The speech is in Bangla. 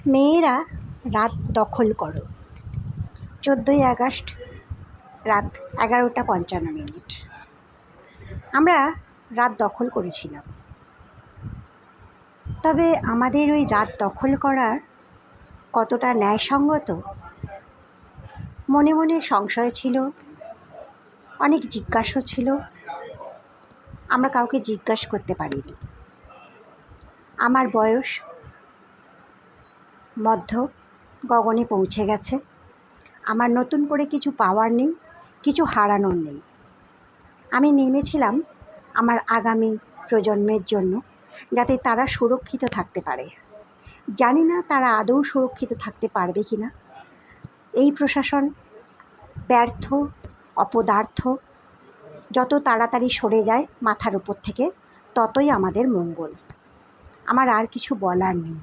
মেয়েরা রাত দখল করো। 14ই আগস্ট রাত 11:55। আমরা রাত দখল করেছিলাম। তবে আমাদের ওই রাত দখল করার কতটা ন্যায়সঙ্গত, মনে মনে সংশয় ছিল, অনেক জিজ্ঞাসাও ছিল। আমরা কাউকে জিজ্ঞাসা করতে পারিনি। আমার বয়স মধ্য গগনে পৌঁছে গেছে। আমার নতুন করে কিছু পাওয়ার নেই, কিছু হারানোর নেই। আমি নেমেছিলাম আমার আগামী প্রজন্মের জন্য, যাতে তারা সুরক্ষিত থাকতে পারে। জানি না তারা আদৌ সুরক্ষিত থাকতে পারবে কি না। এই প্রশাসন ব্যর্থ, অপদার্থ। যত তাড়াতাড়ি সরে যায় মাথার উপর থেকে, ততই আমাদের মঙ্গল। আমার আর কিছু বলার নেই।